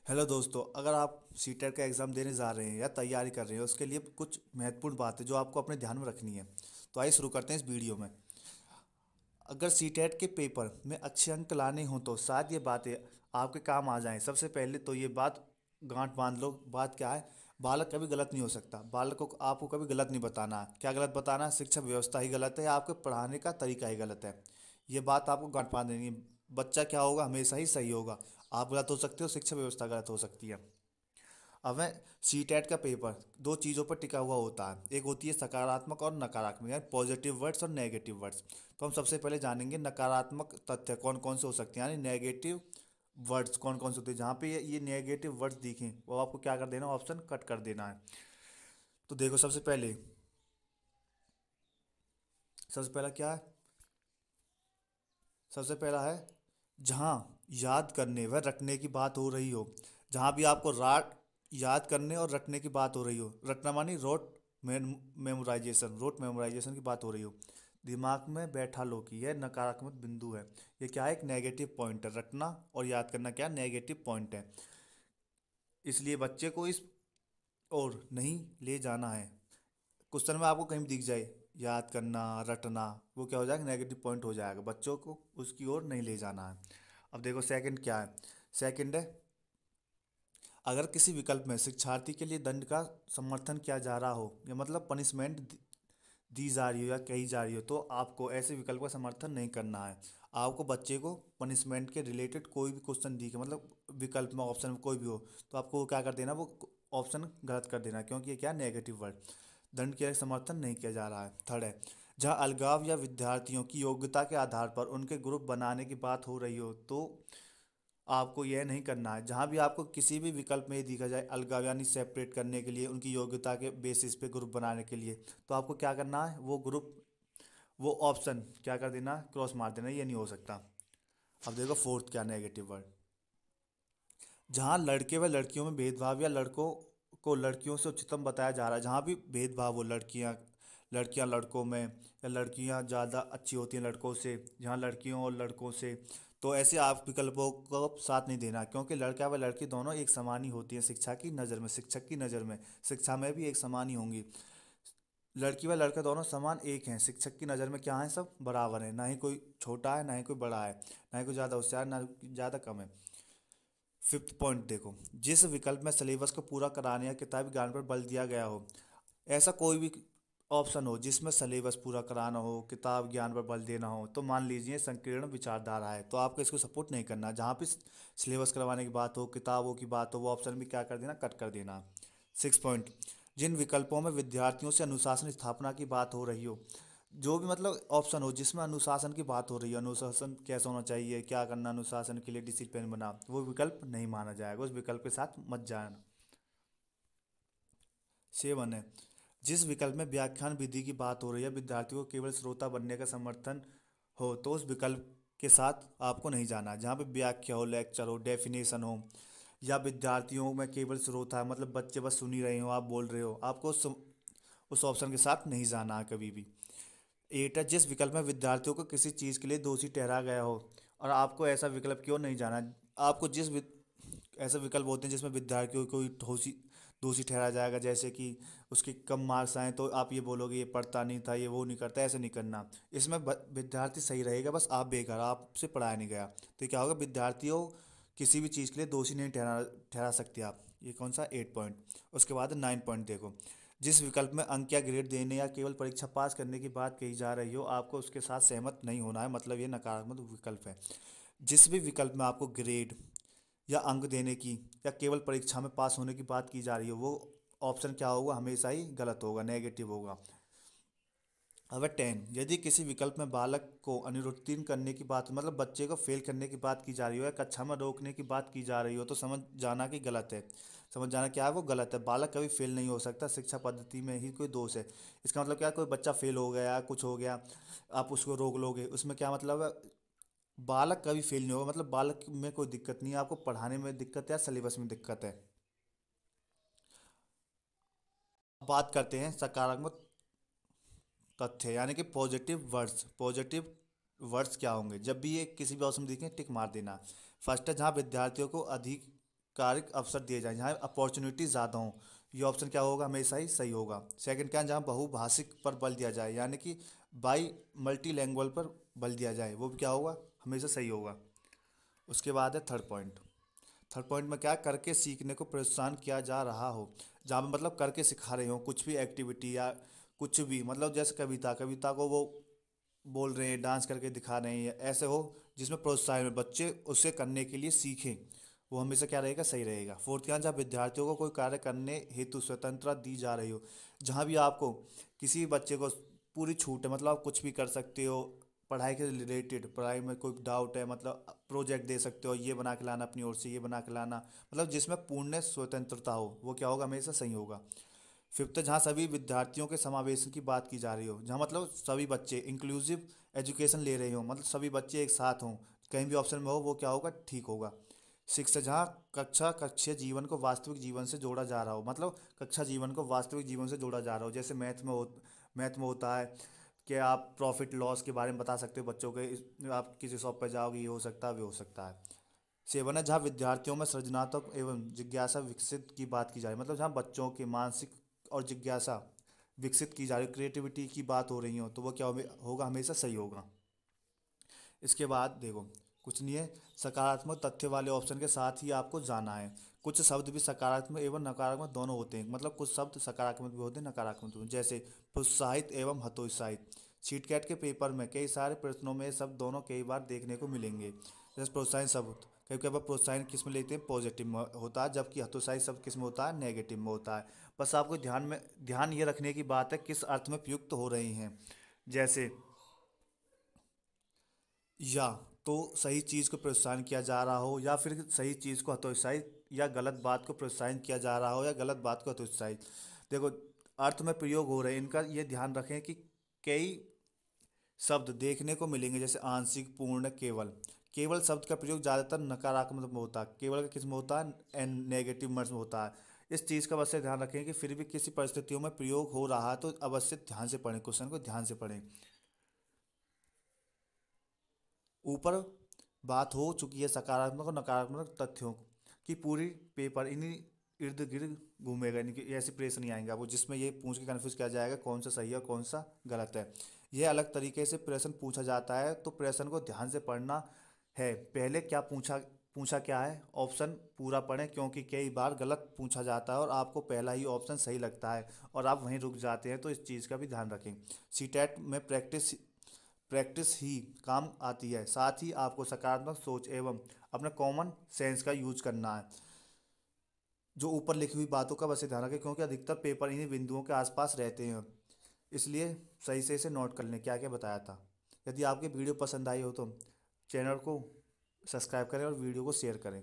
Hello दोस्तों, अगर आप सीटेट का एग्ज़ाम देने जा रहे हैं या तैयारी कर रहे हैं उसके लिए कुछ महत्वपूर्ण बातें जो आपको अपने ध्यान में रखनी है। तो आइए शुरू करते हैं इस वीडियो में। अगर सीटेट के पेपर में अच्छे अंक लाने हों तो शायद ये बातें आपके काम आ जाएं। सबसे पहले तो ये बात गांठ बांध लो। बात क्या है? बालक कभी गलत नहीं हो सकता। बालक को आपको कभी गलत नहीं बताना है। क्या गलत बताना है? शिक्षा व्यवस्था ही गलत है या आपके पढ़ाने का तरीका ही गलत है। ये बात आपको गांठ बांध देनी है। बच्चा क्या होगा? हमेशा ही सही होगा। आप गलत हो सकते हो, शिक्षा व्यवस्था गलत हो सकती है। अब है सीटेट का पेपर दो चीज़ों पर टिका हुआ होता है। एक होती है सकारात्मक और नकारात्मक, यानी पॉजिटिव वर्ड्स और नेगेटिव वर्ड्स। तो हम सबसे पहले जानेंगे नकारात्मक तथ्य कौन कौन से हो सकते हैं, यानी नेगेटिव वर्ड्स कौन कौन से होते हैं। जहाँ पे ये नेगेटिव वर्ड्स दिखें वो आपको क्या कर देना, ऑप्शन कट कर देना है। तो देखो, सबसे पहला क्या है? सबसे पहला है जहाँ याद करने व रखने की बात हो रही हो। जहाँ भी आपको राट याद करने और रखने की बात हो रही हो, रटना मानी रोट मेमोराइजेशन की बात हो रही हो, दिमाग में बैठा लो कि यह नकारात्मक बिंदु है। ये क्या है? एक नेगेटिव पॉइंट है। रटना और याद करना क्या नेगेटिव पॉइंट है। इसलिए बच्चे को इस और नहीं ले जाना है। क्वेश्चन में आपको कहीं भी दिख जाए याद करना, रटना, वो क्या हो जाएगा? नेगेटिव पॉइंट हो जाएगा। बच्चों को उसकी ओर नहीं ले जाना है। अब देखो सेकंड क्या है। सेकंड है अगर किसी विकल्प में शिक्षार्थी के लिए दंड का समर्थन किया जा रहा हो, या मतलब पनिशमेंट दी जा रही हो या कही जा रही हो, तो आपको ऐसे विकल्प का समर्थन नहीं करना है। आपको बच्चे को पनिशमेंट के रिलेटेड कोई भी क्वेश्चन दिखे, मतलब विकल्प में ऑप्शन में कोई भी हो, तो आपको वो क्या कर देना, वो ऑप्शन गलत कर देना, क्योंकि ये क्या नेगेटिव वर्ड। दंड का समर्थन नहीं किया जा रहा है। थर्ड है जहाँ अलगाव या विद्यार्थियों की योग्यता के आधार पर उनके ग्रुप बनाने की बात हो रही हो, तो आपको यह नहीं करना है। जहाँ भी आपको किसी भी विकल्प में ये दिखा जाए अलगाव यानी सेपरेट करने के लिए, उनकी योग्यता के बेसिस पे ग्रुप बनाने के लिए, तो आपको क्या करना है, वो ग्रुप, वो ऑप्शन क्या कर देना, क्रॉस मार देना। ये नहीं हो सकता। अब देखो फोर्थ क्या नेगेटिव वर्ड। जहाँ लड़के व लड़कियों में भेदभाव या लड़कों को लड़कियों से उच्चतम बताया जा रहा है, जहाँ भी भेदभाव हो, लड़कियाँ लड़कियाँ लड़कों में, या लड़कियाँ ज़्यादा अच्छी होती हैं लड़कों से, जहाँ लड़कियों और लड़कों से, तो ऐसे आप विकल्पों को साथ नहीं देना, क्योंकि लड़का व लड़की दोनों एक समान ही होती हैं शिक्षा की नज़र में, शिक्षक की नज़र में। शिक्षा में भी एक समान ही होंगी। लड़की व लड़का दोनों समान एक हैं शिक्षक की नज़र में। क्या है? सब बराबर है। ना ही कोई छोटा है ना ही कोई बड़ा है, ना ही कोई ज़्यादा होशियार ना ज़्यादा कम है। फिफ्थ पॉइंट देखो, जिस विकल्प में सिलेबस को पूरा कराने या किताबी ज्ञान पर बल दिया गया हो, ऐसा कोई भी ऑप्शन हो जिसमें सिलेबस पूरा कराना हो, किताब ज्ञान पर बल देना हो, तो मान लीजिए संकीर्ण विचारधारा है, तो आपको इसको सपोर्ट नहीं करना। जहाँ भी सिलेबस करवाने की बात हो, किताबों की बात हो, वो ऑप्शन भी क्या कर देना, कट कर देना। सिक्स पॉइंट, जिन विकल्पों में विद्यार्थियों से अनुशासन स्थापना की बात हो रही हो, जो भी मतलब ऑप्शन हो जिसमें अनुशासन की बात हो रही है, अनुशासन कैसा होना चाहिए, क्या करना अनुशासन के लिए, डिसिप्लिन बना, वो विकल्प नहीं माना जाएगा। उस विकल्प के साथ मत जाना। सेवन है जिस विकल्प में व्याख्यान विधि की बात हो रही है, विद्यार्थियों को केवल श्रोता बनने का समर्थन हो, तो उस विकल्प के साथ आपको नहीं जाना। जहाँ पे व्याख्या हो, लेक्चर हो, डेफिनेशन हो, या विद्यार्थियों में केवल श्रोता है, मतलब बच्चे बस सुन ही रहे हो, आप बोल रहे हो, आपको उस ऑप्शन के साथ नहीं जाना है कभी भी। एट है जिस विकल्प में विद्यार्थियों को किसी चीज़ के लिए दोषी ठहराया गया हो, और आपको ऐसा विकल्प क्यों नहीं जाना। आपको ऐसे विकल्प होते हैं जिसमें विद्यार्थियों को कोई दोषी दोषी ठहराया जाएगा, जैसे कि उसके कम मार्क्स आए तो आप ये बोलोगे ये पढ़ता नहीं था, ये वो नहीं करता, ऐसे नहीं करना। इसमें विद्यार्थी सही रहेगा, बस आप बेकार, आपसे पढ़ाया नहीं गया, तो क्या होगा, विद्यार्थियों किसी भी चीज़ के लिए दोषी नहीं ठहरा ठहरा सकते आप। ये कौन सा? 8 पॉइंट। उसके बाद 9 पॉइंट देखो, जिस विकल्प में अंक या ग्रेड देने या केवल परीक्षा पास करने की बात कही जा रही हो, आपको उसके साथ सहमत नहीं होना है, मतलब ये नकारात्मक विकल्प है। जिस भी विकल्प में आपको ग्रेड या अंक देने की या केवल परीक्षा में पास होने की बात की जा रही हो, वो ऑप्शन क्या होगा, हमेशा ही गलत होगा, नेगेटिव होगा। अगर 10 यदि किसी विकल्प में बालक को अनुत्तीर्ण करने की बात, मतलब बच्चे को फेल करने की बात की जा रही हो या कक्षा में रोकने की बात की जा रही हो, तो समझ जाना कि गलत है। समझ जाना क्या है, वो गलत है। बालक कभी फेल नहीं हो सकता, शिक्षा पद्धति में ही कोई दोष है। इसका मतलब क्या है, कोई बच्चा फेल हो गया, कुछ हो गया, आप उसको रोक लोगे, उसमें क्या मतलब है, बालक कभी फेल नहीं होगा, मतलब बालक में कोई दिक्कत नहीं है, आपको पढ़ाने में दिक्कत है या सिलेबस में दिक्कत है। बात करते हैं सकारात्मक तथ्य, यानी कि पॉजिटिव वर्ड्स। पॉजिटिव वर्ड्स क्या होंगे? जब भी ये किसी भी ऑप्शन में दिखें टिक मार देना। फर्स्ट है जहाँ विद्यार्थियों को अधिक कार्य अवसर दिए जाएं, जहाँ अपॉर्चुनिटी ज़्यादा हो। ये ऑप्शन क्या होगा, हमेशा ही सही होगा। सेकंड क्या है, जहाँ बहुभाषिक पर बल दिया जाए, यानी कि बाई मल्टी लैंग्वेज पर बल दिया जाए, वो भी क्या होगा, हमेशा सही होगा। उसके बाद है थर्ड पॉइंट। थर्ड पॉइंट में क्या है, करके सीखने को प्रोत्साहन किया जा रहा हो, जहाँ पे मतलब करके सिखा रहे हो कुछ भी एक्टिविटी या कुछ भी, मतलब जैसे कविता कविता को वो बोल रहे हैं, डांस करके दिखा रहे हैं, ऐसे हो जिसमें प्रोत्साहन में बच्चे उसे करने के लिए सीखें, वो हमेशा क्या रहेगा, सही रहेगा। फोर्थ क्या है, जहाँ विद्यार्थियों को कोई कार्य करने हेतु स्वतंत्रता दी जा रही हो, जहाँ भी आपको किसी भी बच्चे को पूरी छूट है, मतलब आप कुछ भी कर सकते हो, पढ़ाई के रिलेटेड, पढ़ाई में कोई डाउट है, मतलब प्रोजेक्ट दे सकते हो, ये बना के लाना अपनी ओर से, ये बना के लाना, मतलब जिसमें पूर्ण स्वतंत्रता हो, वो क्या होगा, हमेशा सही होगा। फिफ्थ, जहाँ सभी विद्यार्थियों के समावेशन की बात की जा रही हो, जहाँ मतलब सभी बच्चे इंक्लूसिव एजुकेशन ले रहे हो, मतलब सभी बच्चे एक साथ हों, कहीं भी ऑप्शन में हो, वो क्या होगा, ठीक होगा। सिक्स, जहाँ कक्षीय जीवन को वास्तविक जीवन से जोड़ा जा रहा हो, मतलब कक्षा जीवन को वास्तविक जीवन से जोड़ा जा रहा हो, जैसे मैथ में होता है कि आप प्रॉफिट लॉस के बारे में बता सकते हो बच्चों के, आप किसी शॉप पर जाओगे, ये हो सकता है, वो हो सकता है। सेवन है, जहाँ विद्यार्थियों में सृजनात्मक एवं जिज्ञासा विकसित की बात की जाए, मतलब जहाँ बच्चों के मानसिक और जिज्ञासा विकसित की जा रही, क्रिएटिविटी की बात हो रही हो, तो वो क्या होगा, हमेशा सही होगा। इसके बाद देखो, कुछ नहीं है, सकारात्मक तथ्य वाले ऑप्शन के साथ ही आपको जाना है। कुछ शब्द भी सकारात्मक एवं नकारात्मक दोनों होते हैं, मतलब कुछ शब्द सकारात्मक भी होते हैं, नकारात्मक भी होते हैं, जैसे प्रोत्साहित एवं हतोत्साहित। सीट कैट के पेपर में कई सारे प्रश्नों में ये शब्द दोनों कई बार देखने को मिलेंगे। जैसे प्रोत्साहन शब्द कई कई बार प्रोत्साहन किस में लेते हैं, पॉजिटिव में होता है, जबकि हतोत्साहित शब्द किस में होता है, नेगेटिव में होता है। बस आपको ध्यान ये रखने की बात है किस अर्थ में प्रयुक्त हो रही हैं। जैसे या तो सही चीज़ को प्रोत्साहन किया जा रहा हो, या फिर सही चीज़ को हतोत्साहित, या गलत बात को प्रोत्साहन किया जा रहा हो, या गलत बात को हतोत्साहित। देखो, अर्थ में प्रयोग हो रहे हैं, इनका ये ध्यान रखें कि कई शब्द देखने को मिलेंगे, जैसे आंशिक, पूर्ण, केवल। केवल शब्द का प्रयोग ज़्यादातर नकारात्मक में होता है, केवल का किस में होता है, एंड नेगेटिव में होता है। इस चीज़ का अवश्य ध्यान रखें कि फिर भी किसी परिस्थितियों में प्रयोग हो रहा है तो अवश्य ध्यान से पढ़ें, क्वेश्चन को ध्यान से पढ़ें। ऊपर बात हो चुकी है सकारात्मक और नकारात्मक तथ्यों की, पूरी पेपर इन्हीं इर्द गिर्द घूमेगा, इनकी ऐसे प्रश्न नहीं आएंगे आपको जिसमें ये पूछ के कन्फ्यूज किया जाएगा कौन सा सही है और कौन सा गलत है। ये अलग तरीके से प्रश्न पूछा जाता है, तो प्रश्न को ध्यान से पढ़ना है। पहले क्या पूछा पूछा क्या है, ऑप्शन पूरा पढ़ें, क्योंकि कई बार गलत पूछा जाता है और आपको पहला ही ऑप्शन सही लगता है और आप वहीं रुक जाते हैं, तो इस चीज़ का भी ध्यान रखें। सीटेट में प्रैक्टिस प्रैक्टिस ही काम आती है, साथ ही आपको सकारात्मक सोच एवं अपने कॉमन सेंस का यूज करना है। जो ऊपर लिखी हुई बातों का बस ध्यान रखें, क्योंकि अधिकतर पेपर इन्हीं बिंदुओं के आसपास रहते हैं, इसलिए सही से इसे नोट कर लें क्या क्या बताया था। यदि आपकी वीडियो पसंद आई हो तो चैनल को सब्सक्राइब करें और वीडियो को शेयर करें।